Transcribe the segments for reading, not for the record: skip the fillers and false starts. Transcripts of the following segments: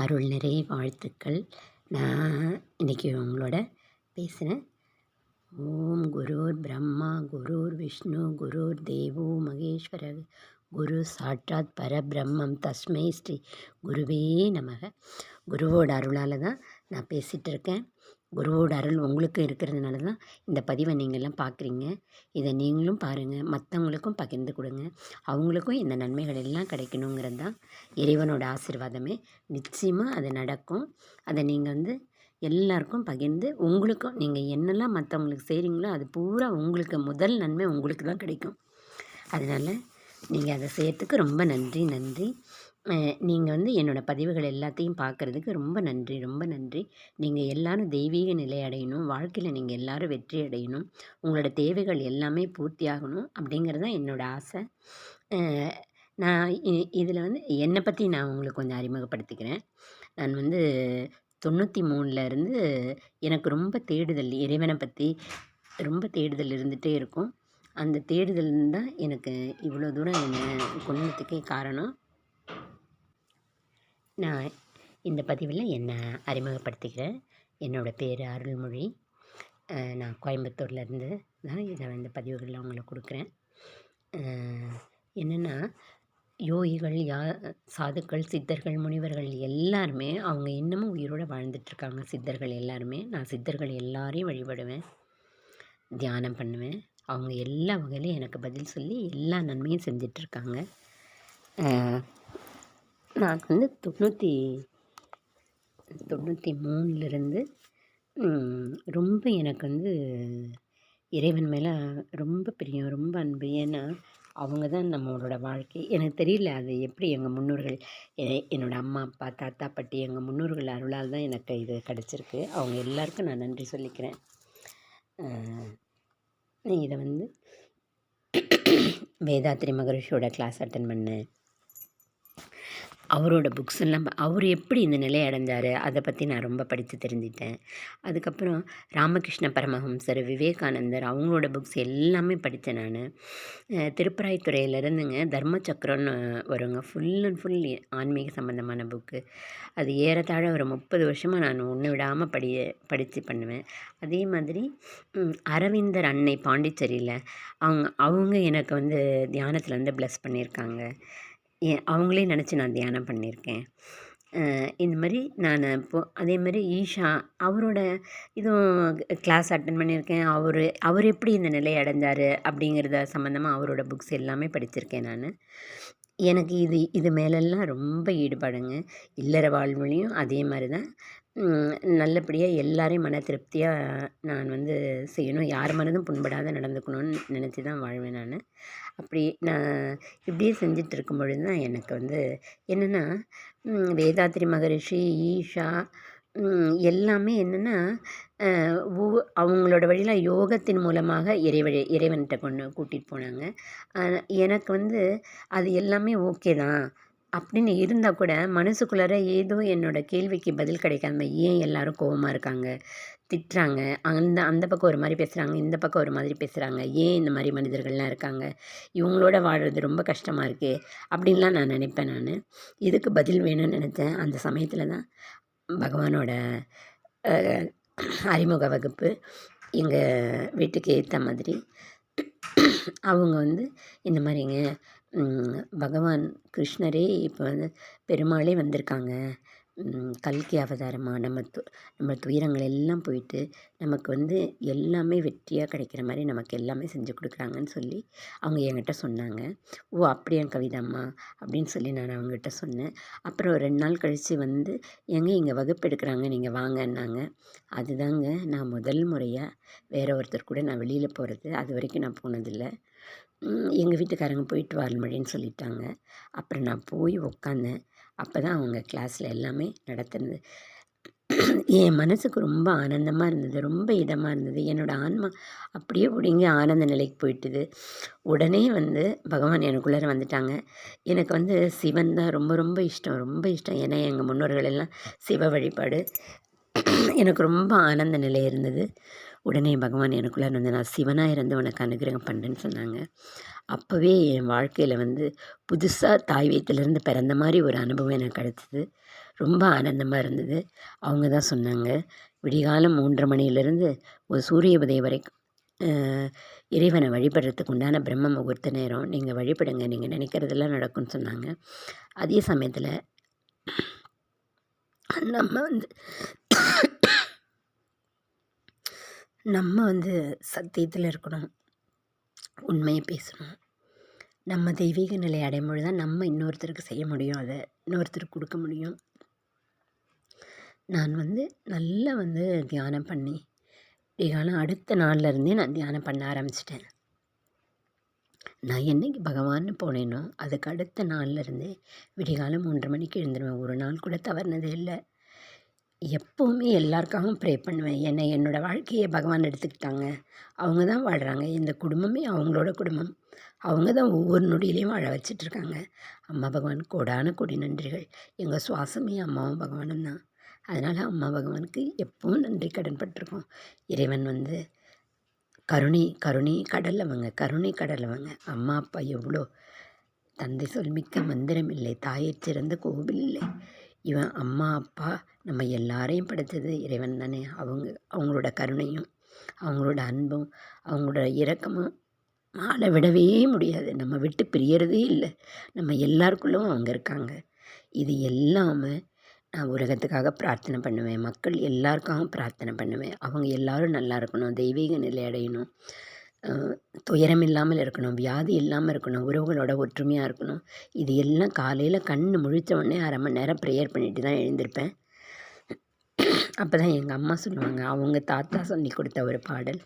அருள் நிறை வாழ்த்துக்கள். நான் இன்றைக்கி உங்களோட பேசுகிறேன். ஓம் குருர் பிரம்மா குருர் விஷ்ணு குருர் தேவோ மகேஸ்வர குரு சாட்சாத் பரபிரம்மம் தஸ்மை ஸ்ரீ குருவே நமக. குருவோட அருளால் தான் நான் பேசிகிட்டு இருக்கேன். குருவோட அருள் உங்களுக்கு இருக்கிறதுனால தான் இந்த பதிவை நீங்கள்லாம் பார்க்குறீங்க. இதை நீங்களும் பாருங்கள், மற்றவங்களுக்கும் பகிர்ந்து கொடுங்க. அவங்களுக்கும் இந்த நன்மைகள் எல்லாம் கிடைக்கணுங்கிறது தான் இறைவனோட ஆசீர்வாதமே. நிச்சயமாக அது நடக்கும். அதை நீங்கள் எல்லாருக்கும் பகிர்ந்து உங்களுக்கும் நீங்கள் என்னெல்லாம் மற்றவங்களுக்கு செய்கிறீங்களோ அது பூரா உங்களுக்கு முதல் நன்மை உங்களுக்கு தான் கிடைக்கும். அதனால் நீங்கள் அதை செய்யறதுக்கு ரொம்ப நன்றி. நீங்கள் என்னோடய பதிவுகள் எல்லாத்தையும் பார்க்குறதுக்கு ரொம்ப நன்றி. நீங்கள் எல்லோரும் தெய்வீக நிலை அடையணும், வாழ்க்கையில் நீங்கள் எல்லோரும் வெற்றி அடையணும், உங்களோட தேவைகள் எல்லாமே பூர்த்தி ஆகணும் அப்படிங்கிறது தான் என்னோடய ஆசை. நான் இதில் என்னை பற்றி நான் உங்களுக்கு கொஞ்சம் அறிமுகப்படுத்திக்கிறேன். நான் 93 எனக்கு ரொம்ப தேடுதல், இறைவனை பற்றி ரொம்ப தேடுதல் இருந்துகிட்டே இருக்கும். அந்த தேடுதல் தான் எனக்கு இவ்வளோ தூரம் என்னை கொண்டதுக்கே காரணம். நான் இந்த பதிவில் என்னை அறிமுகப்படுத்திக்கிறேன். என்னோடய பேர் அருள்மொழி. நான் கோயம்புத்தூர்லேருந்து தான் இதை பதிவுகளில் அவங்களுக்கு கொடுக்குறேன். என்னென்னா, யோகிகள் சாதுக்கள், சித்தர்கள், முனிவர்கள் எல்லாருமே அவங்க இன்னமும் உயிரோடு வாழ்ந்துட்டுருக்காங்க. சித்தர்கள் எல்லாருமே. நான் சித்தர்கள் எல்லாரையும் வழிபடுவேன், தியானம் பண்ணுவேன். அவங்க எல்லா வகையிலையும் எனக்கு பதில் சொல்லி எல்லா நன்மையும் செஞ்சிட்ருக்காங்க. நான் 93 ரொம்ப எனக்கு இறைவன் மேலே ரொம்ப பிரியம், ரொம்ப அன்பு. ஏன்னா அவங்க தான் நம்மளோட வாழ்க்கை. எனக்கு தெரியல அது எப்படி எங்கள் முன்னோர்கள், என்னோடய அம்மா அப்பா தாத்தா பாட்டி எங்கள் முன்னோர்கள் அருளால் தான் எனக்கு இது கிடச்சிருக்கு. அவங்க எல்லாருக்கும் நான் நன்றி சொல்லிக்கிறேன். இதை வேதாத்ரி மகரிஷியோட கிளாஸ் அட்டன் பண்ணேன். அவரோட புக்ஸ் எல்லாம் அவர் எப்படி இந்த நிலையை அடைஞ்சார் அதை பற்றி நான் ரொம்ப படித்து தெரிஞ்சிட்டேன். அதுக்கப்புறம் ராமகிருஷ்ண பரமஹம்சர், விவேகானந்தர் அவங்களோட புக்ஸ் எல்லாமே படித்தேன் நான். திருப்பராய்த்துறையிலேருந்துங்க தர்மச்சக்கரம்னு வருங்க, ஃபுல் அண்ட் ஃபுல் ஆன்மீக சம்மந்தமான புக்கு. அது ஏறத்தாழ ஒரு 30 வருஷமாக நான் ஒன்று விடாமல் படித்து பண்ணுவேன். அதே மாதிரி அரவிந்தர் அன்னை பாண்டிச்சேரியில் அவங்க எனக்கு தியானத்தில் ப்ளஸ் பண்ணியிருக்காங்க. அவங்களே நினச்சி நான் தியானம் பண்ணியிருக்கேன். இந்த மாதிரி நான் அதே மாதிரி ஈஷா அவரோட இதுவும் கிளாஸ் அட்டன் பண்ணியிருக்கேன். அவர் எப்படி இந்த நிலையை அடைஞ்சார் அப்படிங்கிறத சம்மந்தமாக அவரோட புக்ஸ் எல்லாமே படிச்சிருக்கேன் நான். எனக்கு இது மேலெல்லாம் ரொம்ப ஈடுபாடுங்க. இல்லற வாழ்வுலையும் அதே மாதிரி தான் நல்லபடியாக எல்லாரையும் மன திருப்தியாக நான் செய்யணும், யார் மனதும் புண்படாத நடந்துக்கணும்னு நினச்சி தான் வாழ்வேன் நான். அப்படி நான் இப்படியே செஞ்சுட்டு இருக்கும் பொழுது தான் எனக்கு என்னென்னா, வேதாத்ரி மகரிஷி, ஈஷா எல்லாமே என்னென்னா அவங்களோட வழியில் யோகத்தின் மூலமாக இறைவன்கிட்ட கூட்டிகிட்டு போனாங்க. எனக்கு அது எல்லாமே ஓகே தான் அப்படின்னு இருந்தால் கூட மனசுக்குள்ளார ஏதோ என்னோடய கேள்விக்கு பதில் கிடைக்காம, ஏன் எல்லோரும் கோவமாக இருக்காங்க, திட்டுறாங்க, அந்த பக்கம் ஒரு மாதிரி பேசுகிறாங்க, இந்த பக்கம் ஒரு மாதிரி பேசுகிறாங்க, ஏன் இந்த மாதிரி மனிதர்கள்லாம் இருக்காங்க, இவங்களோட வாழ்கிறது ரொம்ப கஷ்டமாக இருக்கே அப்படின்லாம் நான் நினைப்பேன். நான் இதுக்கு பதில் வேணும்னு நினச்சேன். அந்த சமயத்தில் தான் பகவானோட அறிமுக வகுப்பு எங்கள் வீட்டுக்கு ஏற்ற மாதிரி அவங்க இந்த மாதிரிங்க, பகவான் கிருஷ்ணரே இப்போ பெருமாளே வந்திருக்காங்க, கல்கி அவதாரமாக நம்ம துயரங்கள் எல்லாம் போயிட்டு நமக்கு எல்லாமே வெற்றியாக கிடைக்கிற மாதிரி நமக்கு எல்லாமே செஞ்சு கொடுக்குறாங்கன்னு சொல்லி அவங்க என்கிட்ட சொன்னாங்க. ஓ அப்படியா கவிதாம்மா அப்படின்னு சொல்லி நான் அவங்ககிட்ட சொன்னேன். அப்புறம் 2 நாள் கழித்து எங்கே இங்கே வகுப்பு எடுக்கிறாங்க, நீங்கள் வாங்கன்னாங்க. அதுதாங்க நான் முதல் முறையாக வேறு ஒருத்தர் கூட நான் வெளியில் போகிறது. அது வரைக்கும் நான் போனதில்லை. எங்கள் வீட்டுக்காரங்க போயிட்டு வரமடின்னு சொல்லிட்டாங்க. அப்புறம் நான் போய் உக்காந்தேன். அப்போ தான் அவங்க கிளாஸில் எல்லாமே நடத்துனது. என் மனசுக்கு ரொம்ப ஆனந்தமாக இருந்தது, ரொம்ப இதமாக இருந்தது. என்னோடய ஆன்மா அப்படியே ஒடுங்கி ஆனந்த நிலைக்கு போயிட்டுது. உடனே பகவான் எனக்குள்ளார வந்துட்டாங்க. எனக்கு சிவன் தான் ரொம்ப ரொம்ப இஷ்டம், ரொம்ப இஷ்டம். ஏன்னா எங்கள் முன்னோர்கள் எல்லாம் சிவ வழிபாடு. எனக்கு ரொம்ப ஆனந்த நிலை இருந்தது. உடனே பகவான் எனக்குள்ளே வந்து நான் சிவனாக இருந்து உனக்கு அனுகிரகம் பண்ணுறேன்னு சொன்னாங்க. அப்போவே என் வாழ்க்கையில் வந்து புதுசாக தாய் வயிற்றுலேருந்து பிறந்த மாதிரி ஒரு அனுபவம் எனக்கு கிடச்சிது. ரொம்ப ஆனந்தமாக இருந்தது. அவங்க தான் சொன்னாங்க, விடிகாலம் 3:30 மணியிலேருந்து ஒரு சூரிய உதயம் வரைக்கும் இறைவனை வழிபடுறதுக்கு உண்டான பிரம்ம முகூர்த்த நேரம், நீங்கள் வழிபடுங்க, நீங்கள் நினைக்கிறதெல்லாம் நடக்கும்னு சொன்னாங்க. அதே சமயத்தில் நம்ம வந்து சத்தியத்தில் இருக்கணும், உண்மையை பேசணும். நம்ம தெய்வீக நிலை அடையும்பொழுது தான் நம்ம இன்னொருத்தருக்கு செய்ய முடியும், அதை இன்னொருத்தருக்கு கொடுக்க முடியும். நான் வந்து நல்லா வந்து தியானம் பண்ணி விடிகாலம் அடுத்த நாள்லேருந்தே நான் தியானம் பண்ண ஆரம்பிச்சிட்டேன். நான் என்றைக்கு பகவான்னு போனேனோ அதுக்கு அடுத்த நாள்லேருந்தே விடிகாலம் 3:30 மணிக்கு எழுந்துருவேன். ஒரு நாள் கூட தவறுனதே இல்லை. எப்போவுமே எல்லாருக்காகவும் ப்ரே பண்ணுவேன். என்னோடய வாழ்க்கையை பகவான் எடுத்துக்கிட்டாங்க. அவங்க தான் வாழ்கிறாங்க. இந்த குடும்பமே அவங்களோட குடும்பம். அவங்க தான் ஒவ்வொரு நொடியிலையும் வாழ வச்சிட்ருக்காங்க. அம்மா பகவான் கோடான கோடி நன்றிகள். எங்கள் சுவாசமே அம்மாவும் பகவானும் தான். அதனால் அம்மா பகவானுக்கு எப்பவும் நன்றி கடன் பட்டிருக்கோம். இறைவன் வந்து கருணை கடலவங்க, கருணை கடலவங்க. அம்மா அப்பா எவ்வளோ, தந்தை சொல் மிக்க மந்திரம் இல்லை, தாயைச் சிறந்த கோவில் இல்லை. இவன் அம்மா அப்பா நம்ம எல்லாரையும் படைத்தது இறைவன் தானே. அவங்களோட கருணையும் அவங்களோட அன்பும் அவங்களோட இரக்கமும் ஆளை விடவே முடியாது. நம்ம விட்டு பிரியறதே இல்லை. நம்ம எல்லாருக்குள்ளும் அவங்க இருக்காங்க. இது எல்லாமே நான் உலகத்துக்காக பிரார்த்தனை பண்ணுவேன். மக்கள் எல்லாருக்காகவும் பிரார்த்தனை பண்ணுவேன். அவங்க எல்லோரும் நல்லா இருக்கணும், தெய்வீக நிலை அடையணும், துயரம் இல்லாமல் இருக்கணும், வியாதி இல்லாமல் இருக்கணும், உறவுகளோட ஒற்றுமையாக இருக்கணும். இது எல்லாம் காலையில் கண் முழித்த உடனே 1/2 மணி நேரம் ப்ரேயர் பண்ணிட்டு தான் எழுந்திருப்பேன். அப்போ தான் எங்கள் அம்மா சொல்லுவாங்க, அவங்க தாத்தா சொல்லி கொடுத்த ஒரு பாடல்,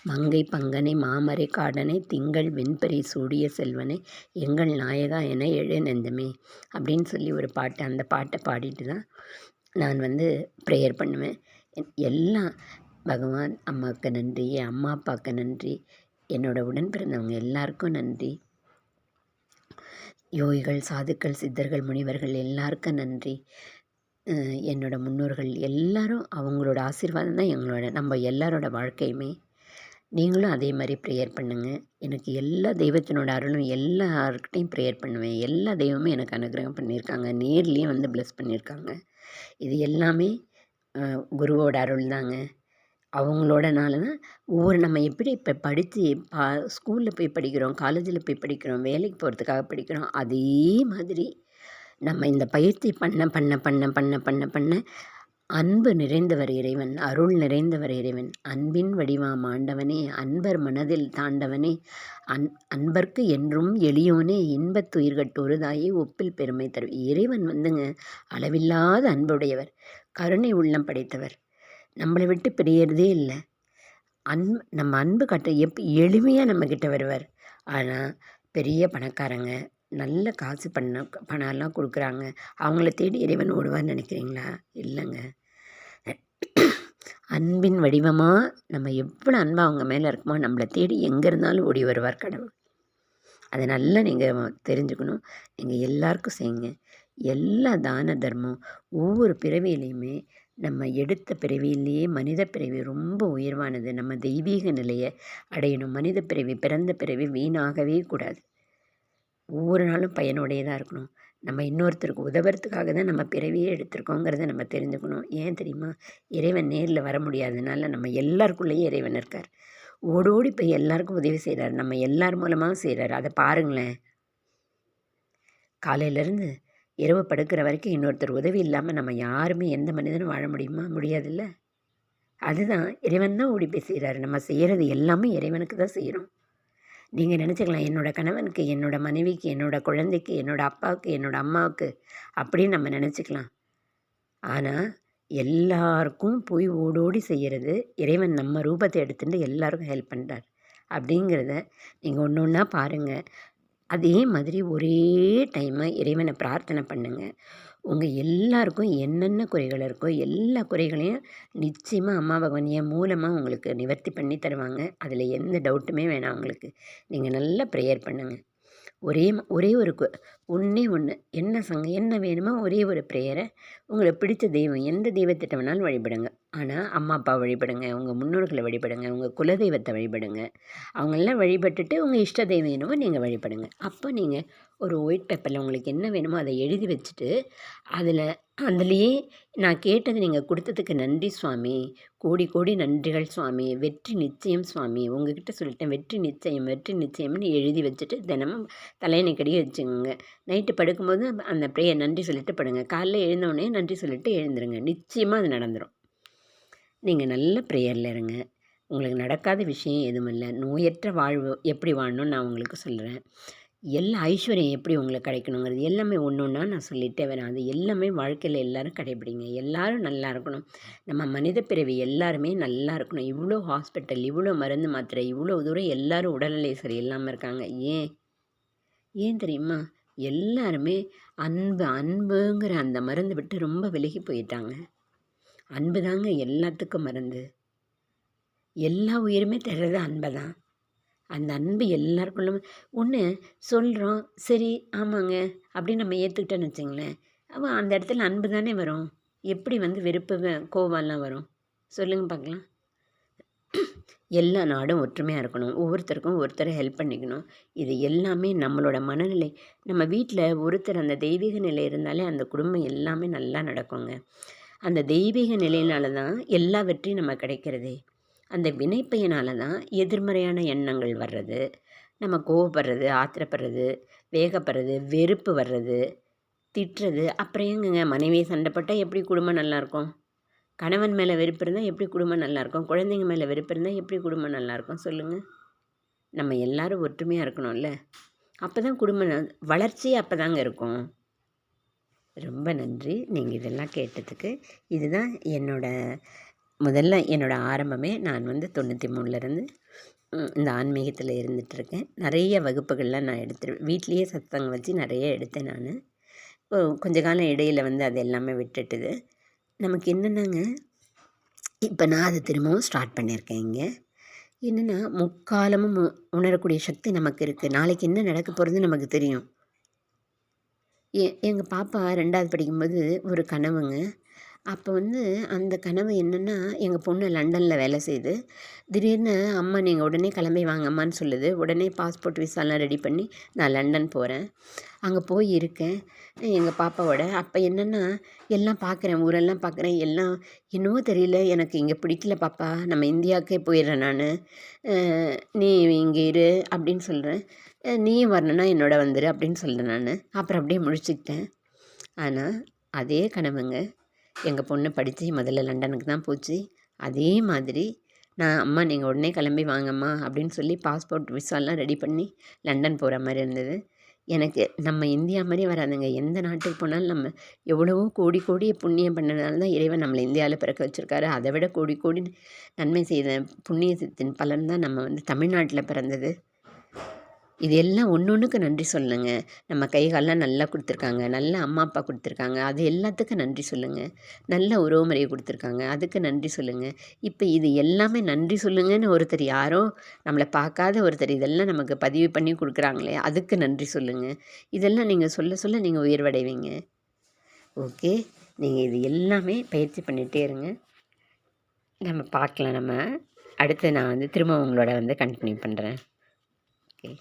மங்கை பங்கனை மாமரை காடனை திங்கள் வெண்பரி சூடிய செல்வனை எங்கள் நாயகா என எழு நெஞ்சமே அப்படின்னு சொல்லி ஒரு பாட்டு. அந்த பாட்டை பாடிட்டு தான் நான் வந்து ப்ரேயர் பண்ணுவேன். எல்லாம் பகவான் அம்மாவுக்கு நன்றி, என் அம்மா அப்பாவுக்கு நன்றி, என்னோடய உடன் பிறந்தவங்க எல்லாருக்கும் நன்றி, யோகிகள் சாதுக்கள் சித்தர்கள் முனிவர்கள் எல்லாருக்கும் நன்றி, என்னோடய முன்னோர்கள் எல்லாரும் அவங்களோட ஆசீர்வாதம் தான் நம்ம எல்லாரோட வாழ்க்கையுமே. நீங்களும் அதே மாதிரி ப்ரேயர் பண்ணுங்கள். எனக்கு எல்லா தெய்வத்தினோட அருளும் எல்லாருக்கிட்டையும் ப்ரேயர் பண்ணுவேன். எல்லா தெய்வமும் எனக்கு அனுகிரகம் பண்ணியிருக்காங்க, நேர்லேயும் வந்து ப்ளஸ் பண்ணியிருக்காங்க. இது எல்லாமே குருவோட அருள் தாங்க. அவங்களோடனால தான் நம்ம எப்படி இப்போ படித்து ஸ்கூலில் போய் படிக்கிறோம், காலேஜில் போய் படிக்கிறோம், வேலைக்கு போகிறதுக்காக படிக்கிறோம், அதே மாதிரி நம்ம இந்த பயிற்சி பண்ண பண்ண பண்ண பண்ண பண்ண பண்ண அன்பு நிறைந்தவர் இறைவன், அருள் நிறைந்தவர் இறைவன், அன்பின் வடிவாம் ஆண்டவனே, அன்பர் மனதில் தாண்டவனே, அன்பர்க்கு என்றும் எளியோனே, இன்பத்துயிர்கட்டு தாயே ஒப்பில் பெருமை தரும். இறைவன் வந்துங்க அளவில்லாத அன்புடையவர், கருணை உள்ளம் படைத்தவர், நம்மளை விட்டு பிரியறதே இல்லை. நம்ம அன்பு கட்ட எளிமையாக நம்மக்கிட்ட வருவார். ஆனால் பெரிய பணக்காரங்க நல்ல காசு பணம்லாம் கொடுக்குறாங்க, அவங்கள தேடி இறைவன் ஓடுவார்னு நினைக்கிறீங்களா? இல்லைங்க. அன்பின் வடிவமாக நம்ம எவ்வளோ அன்பாக அவங்க மேலே இருக்குமோ நம்மளை தேடி எங்கே இருந்தாலும் ஓடி வருவார் கடவுள். அதை நல்லா நீங்கள் தெரிஞ்சுக்கணும். நீங்கள் எல்லாருக்கும் செய்யுங்க. எல்லா தான தர்மம் ஒவ்வொரு பிறவியிலையுமே, நம்ம எடுத்த பிறவியிலேயே மனித பிறவி ரொம்ப உயர்வானது. நம்ம தெய்வீக நிலையை அடையணும். மனித பிறவி, பிறந்த பிறவி வீணாகவே கூடாது. ஒவ்வொரு நாளும் பயனுடையதாக இருக்கணும். நம்ம இன்னொருத்தருக்கு உதவுறதுக்காக தான் நம்ம பிறவியே எடுத்திருக்கோங்கிறத நம்ம தெரிஞ்சுக்கணும். ஏன் தெரியுமா? இறைவன் நேரில் வர முடியாதனால நம்ம எல்லாருக்குள்ளேயும் இறைவன் இருக்கார். ஓடோடி போய் எல்லாருக்கும் உதவி செய்கிறார். நம்ம எல்லார் மூலமாகவும் செய்கிறார். அதை பாருங்களேன். காலையிலேருந்து இரவு படுக்கிற வரைக்கும் இன்னொருத்தர் உதவி இல்லாமல் நம்ம யாருமே எந்த மனிதனும் வாழ முடியுமா? முடியாதுல்ல. அதுதான் இறைவன் தான் ஓடி போய் செய்கிறாரு. நம்ம செய்கிறது எல்லாமே இறைவனுக்கு தான் செய்கிறோம். நீங்கள் நினச்சிக்கலாம், என்னோடய கணவனுக்கு, என்னோடய மனைவிக்கு, என்னோடய குழந்தைக்கு, என்னோடய அப்பாவுக்கு, என்னோடய அம்மாவுக்கு அப்படின்னு நம்ம நினச்சிக்கலாம். ஆனால் எல்லாருக்கும் போய் ஓடோடி செய்கிறது இறைவன். நம்ம ரூபத்தை எடுத்துகிட்டு எல்லாருக்கும் ஹெல்ப் பண்ணுறார். அப்படிங்கிறத நீங்கள் ஒன்று ஒன்றா பாருங்கள். அதே மாதிரி ஒரே டைமாக இறைவனை பிரார்த்தனை பண்ணுங்கள். உங்கள் எல்லாருக்கும் என்னென்ன குறைகள் இருக்கோ எல்லா குறைகளையும் நிச்சயமாக அம்மா பகவான் என் மூலமாக உங்களுக்கு நிவர்த்தி பண்ணி தருவாங்க. அதில் எந்த டவுட்டுமே வேணாம் உங்களுக்கு. நீங்கள் நல்லா ப்ரேயர் பண்ணுங்கள். ஒரே ஒரு ஒன்றே ஒன்று என்ன வேணுமோ ஒரே ஒரு ப்ரேயரை உங்களுக்கு பிடித்த தெய்வம் எந்த தெய்வத்திட்ட வேணாலும் வழிபடுங்க. ஆனால் அம்மா அப்பா வழிபடுங்க, உங்கள் முன்னோர்களை வழிபடுங்க, உங்கள் குலதெய்வத்தை வழிபடுங்க. அவங்களெல்லாம் வழிபட்டுட்டு உங்கள் இஷ்ட தெய்வம் என்னவோ நீங்கள் வழிபடுங்க. அப்போ நீங்கள் ஒரு ஒயிட் பேப்பரில் உங்களுக்கு என்ன வேணுமோ அதை எழுதி வச்சுட்டு அதுலேயே நான் கேட்டது நீங்கள் கொடுத்ததுக்கு நன்றி சுவாமி, கோடி கோடி நன்றிகள் சுவாமி, வெற்றி நிச்சயம் சுவாமி, உங்ககிட்ட சொல்லிட்டேன் வெற்றி நிச்சயம் வெற்றி நிச்சயம்னு எழுதி வச்சுட்டு தினமும் தலையணைக்கடியே வச்சுக்கோங்க. நைட்டு படுக்கும்போது அந்த ப்ரேயர் நன்றி சொல்லிட்டு படுங்க. காலைல எழுந்தோடனே நன்றி சொல்லிட்டு எழுந்துருங்க. நிச்சயமாக அது நடந்துடும். நீங்கள் நல்ல ப்ரேயரில் இருங்க. உங்களுக்கு நடக்காத விஷயம் எதுவும் இல்லை. நோயற்ற வாழ்வு எப்படி வாழணும்னு நான் உங்களுக்கு சொல்கிறேன். எல்லா ஐஸ்வர்யம் எப்படி உங்களுக்கு கிடைக்கணுங்கிறது எல்லாமே ஒன்று ஒன்றா நான் சொல்லிகிட்டே வரேன். அது எல்லாமே வாழ்க்கையில் எல்லோரும் கடைப்பிடிங்க. எல்லோரும் நல்லா இருக்கணும். நம்ம மனித பிறவி எல்லாருமே நல்லா இருக்கணும். இவ்வளோ ஹாஸ்பிட்டல், இவ்வளோ மருந்து மாத்திரை, இவ்வளோ தூரம் எல்லோரும் உடல்நிலை சரியில்லாமல் இருக்காங்க. ஏன் தெரியுமா? எல்லாருமே அன்புங்கிற அந்த மருந்து விட்டு ரொம்ப விலகி போயிட்டாங்க. அன்பு தாங்க எல்லாத்துக்கும் மருந்து. எல்லா உயிருமே தர்றது அன்பை தான். அந்த அன்பு எல்லாருக்குள்ள ஒன்று சொல்கிறோம், சரி ஆமாங்க அப்படின்னு நம்ம ஏற்றுக்கிட்டோன்னு வச்சுங்களேன், அவன் அந்த இடத்துல அன்பு தானே வரும். எப்படி வெறுப்பு கோவம்லாம் வரும் சொல்லுங்க பார்க்கலாம். எல்லா நாடும் ஒற்றுமையாக இருக்கணும். ஒவ்வொருத்தருக்கும் ஒருத்தரை ஹெல்ப் பண்ணிக்கணும். இது எல்லாமே நம்மளோட மனநிலை. நம்ம வீட்டில் ஒருத்தர் அந்த தெய்வீக நிலை இருந்தாலே அந்த குடும்பம் எல்லாமே நல்லா நடக்குங்க. அந்த தெய்வீக நிலையினால தான் எல்லா வெற்றியும் நம்ம கிடைக்கிறதே. அந்த வினைப்பையனால் தான் எதிர்மறையான எண்ணங்கள் வர்றது, நம்ம கோவப்படுறது, ஆத்திரப்படுறது, வேகப்படுறது, வெறுப்பு வர்றது, திட்டுறது. அப்புறம் எங்கங்க மனைவி சண்டைப்பட்டால் எப்படி குடும்பம் நல்லாயிருக்கும்? கணவன் மேலே வெறுப்பு இருந்தால் எப்படி குடும்பம் நல்லாயிருக்கும்? குழந்தைங்க மேலே வெறுப்பு இருந்தால் எப்படி குடும்பம் நல்லாயிருக்கும் சொல்லுங்கள்? நம்ம எல்லோரும் ஒற்றுமையாக இருக்கணும்ல. அப்போ தான் குடும்பம் வளர்ச்சியே அப்போ தாங்க இருக்கும். ரொம்ப நன்றி நீங்கள் இதெல்லாம் கேட்டதுக்கு. இதுதான் என்னோட ஆரம்பமே. நான் 93லேருந்து இந்த ஆன்மீகத்தில் இருந்துகிட்ருக்கேன். நிறைய வகுப்புகள்லாம் நான் எடுத்துருவேன். வீட்லேயே சத்சங்கம் வச்சு நிறைய எடுத்தேன் நான். கொஞ்ச காலம் இடையில் அது எல்லாமே விட்டுட்டுது. நமக்கு என்னென்னாங்க, இப்போ நான் அதை திரும்பவும் ஸ்டார்ட் பண்ணியிருக்கேன் இங்கே. என்னென்னா முக்காலமும் உணரக்கூடிய சக்தி நமக்கு இருக்குது. நாளைக்கு என்ன நடக்க போகிறது நமக்கு தெரியும். எங்கள் பாப்பா 2வது படிக்கும்போது ஒரு கனவுங்க. அப்போ அந்த கனவு என்னென்னா, எங்கள் பொண்ணு லண்டனில் வேலை செய்யுது. திடீர்னு அம்மா நீங்கள் உடனே கிளம்பி வாங்கம்மான்னு சொல்லுது. உடனே பாஸ்போர்ட் விசாலாம் ரெடி பண்ணி நான் லண்டன் போகிறேன். அங்கே போய் இருக்கேன் எங்கள் பாப்பாவோட. அப்போ என்னென்னா எல்லாம் பார்க்குறேன், ஊரெல்லாம் பார்க்குறேன். எல்லாம் என்னவோ தெரியல, எனக்கு இங்கே பிடிக்கல பாப்பா, நம்ம இந்தியாவுக்கே போயிடுறேன் நான், நீ இங்கே இரு அப்படின்னு சொல்கிறேன். நீயும் வரணுன்னா என்னோட வந்துரு அப்படின்னு சொல்கிறேன் நான். அப்புறம் அப்படியே முழிச்சுக்கிட்டேன். ஆனால் அதே கனவுங்க. எங்கள் பொண்ணு படித்து முதல்ல லண்டனுக்கு தான் போச்சு. அதே மாதிரி நான் அம்மா நீங்கள் உடனே கிளம்பி வாங்கம்மா அப்படின்னு சொல்லி பாஸ்போர்ட் விசாலாம் ரெடி பண்ணி லண்டன் போகிற மாதிரி இருந்தது. எனக்கு நம்ம இந்தியா மாதிரி வராதுங்க. எந்த நாட்டுக்கு போனாலும் நம்ம எவ்வளவோ கோடி கோடி புண்ணியம் பண்ணனால தான் இறைவன் நம்மளை இந்தியாவில் பிறக்க வச்சுருக்காரு. அதை விட கோடி கோடி நன்மை செய்த புண்ணியத்தின் பலன் தான் நம்ம தமிழ்நாட்டில் பிறந்தது. இது எல்லாம் ஒன்றுக்கு நன்றி சொல்லுங்கள். நம்ம கை காலெலாம் நல்லா கொடுத்துருக்காங்க, நல்ல அம்மா அப்பா கொடுத்துருக்காங்க, அது எல்லாத்துக்கும் நன்றி சொல்லுங்கள். நல்ல உறவு முறையை கொடுத்துருக்காங்க, அதுக்கு நன்றி சொல்லுங்கள். இப்போ இது எல்லாமே நன்றி சொல்லுங்கன்னு ஒருத்தர் யாரோ நம்மளை பார்க்காத ஒருத்தர் இதெல்லாம் நமக்கு பதிவு பண்ணி கொடுக்குறாங்களே, அதுக்கு நன்றி சொல்லுங்கள். இதெல்லாம் நீங்கள் சொல்ல சொல்ல நீங்கள் உயர்வடைவீங்க. ஓகே, நீங்கள் இது எல்லாமே பயிற்சி பண்ணிகிட்டே இருங்க. நம்ம பார்க்கலாம். அடுத்து நான் திரும்ப உங்களோட கண்டினியூ பண்ணுறேன். ஓகே.